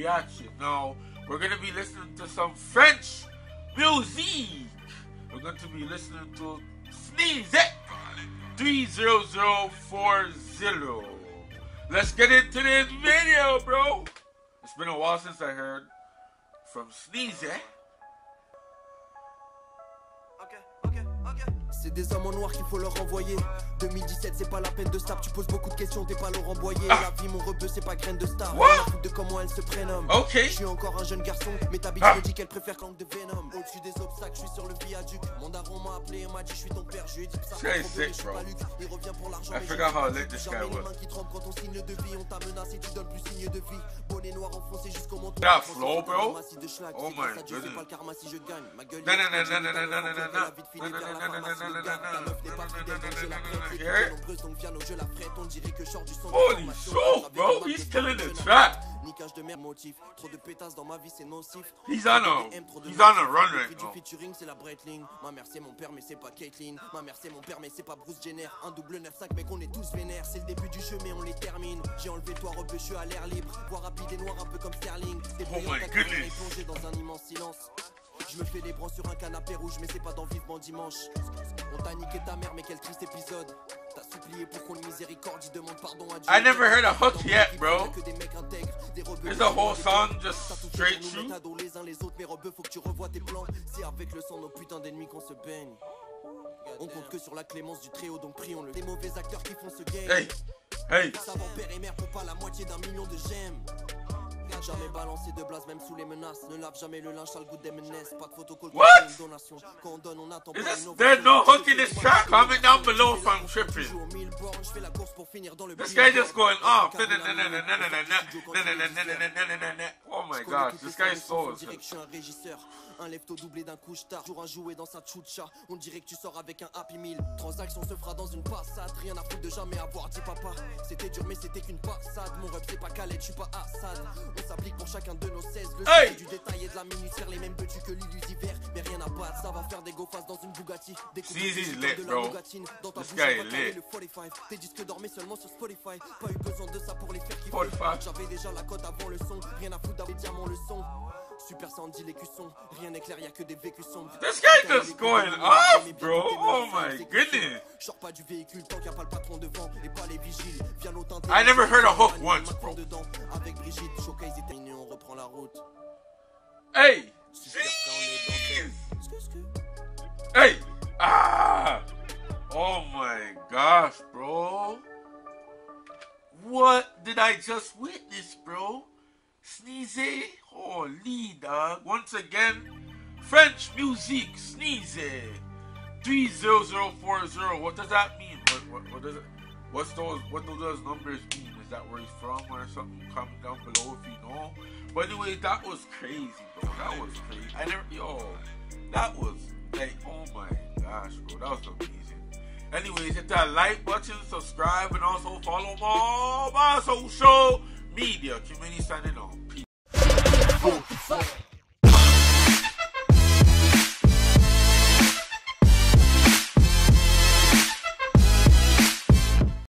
reaction. Now, we're going to be listening to some French music. We're going to be listening to Sneeze 30040. Let's get into this video, bro. It's been a while since I heard from Sneeze. C'est des hommes en noir qu'il faut leur envoyer. 2017 c'est pas la peine de snap. Tu poses beaucoup de questions, t'es pas Laurent Boyer. La vie mon rebeu c'est pas graine de star. La de comment elle se prénomme. Je suis encore un jeune garçon, mais ta bitch me dit qu'elle préfère Kang de Venom. Au-dessus des obstacles, je suis sur le viaduc. Mon daron m'a appelé et m'a dit je suis ton père. Je lui ai dit ça fait trop je suis pas Luc. Il revient pour l'argent. I forgot how lit this guy les was. mains qui tremblent quand on signe de vie. On t'a menacé, tu donnes plus signe de vie. Bonnet noir enfoncé jusqu'au menton. That flow, bro. Oh my goodness. C'est pas le karma si je gagne. Ma gueule. Holy shit, bro, he's killing the track. He's on a run right now. C'est la Breitling. Ma mère c'est mon père mais c'est pas Caitlyn. Ma mère c'est mon père mais c'est pas Bruce Jenner. Un double 9-5 mec on est tous vénères. C'est le début du jeu mais on les termine. J'ai enlevé toi rebeu, je suis à l'air libre. Voix rapide et noir un peu comme Sterling. Oh my goodness. Plongé dans un immense silence. Je me fais des bras sur un canapé rouge mais c'est pas dans Vivement Dimanche. On t'a niqué ta mère mais quel triste épisode. T'as supplié pour qu'on le miséricorde, il demande pardon à Dieu. I never heard a hook yet, bro. There's a whole song just straight through. Les uns les autres mais rebeu faut que tu revoies tes plans. C'est avec le sang nos putains d'ennemis qu'on se baigne. On compte que sur la clémence du tréau donc prions le. Des mauvais acteurs qui font ce game. Hey. Savant père et mère pour pas la moitié d'un million de j'aime. Jamais balancé de blase même sous les menaces. Ne lave jamais le linge, ça le goût des menaces. Pas de photocall pour une donation. Quand on donne on attend pas une ovation. There's no hook in this track. Comment down below if I'm tripping. This guy just going off. Oh my gosh, this guy is so... Un lefto doublé d'un couche-tard. Jour un jouet dans sa tchoucha. On dirait que tu sors avec un Happy Meal. Transaction se fera dans une passade. Rien à foutre de jamais avoir dit papa. C'était dur mais c'était qu'une passade. Mon rep c'est pas Khaled, je suis pas Assad. On s'applique pour chacun de nos 16. Le style du détail et de la minute. Faire les mêmes petits que l'illusiver. Mais rien à battre, ça va faire des go faces dans une Bugatti. Des coups de la Bugatine. Dans ta bouche on va caler le 45. Tes disques dormaient seulement sur Spotify. Pas eu besoin de ça pour les faire kiffer. J'avais déjà la cote avant le son. Rien à foutre d'avoir des diamants le son. Super Sandy les cuissons, rien n'est clair, y'a que des vécus sombres. This guy just going off, bro. Oh my goodness. Sors pas du véhicule tant qu'il n'y a pas le patron devant et pas les vigiles. Viens l'autre. I never heard a hook once, bro. Avec Brigitte, Showcase est terminé, on reprend la route. Hey. Hey. Oh my gosh, bro. What did I just witness, bro? Sneeze, holy dog. Once again, French music, Sneeze 30040. What does that mean? What does it? What do those numbers mean? Is that where he's from or something? Comment down below if you know. But anyway, that was crazy, bro. That was crazy. That was like, oh my gosh, bro. That was amazing. Anyways, hit that like button, subscribe, and also follow all my social media. Community signing on. Peace.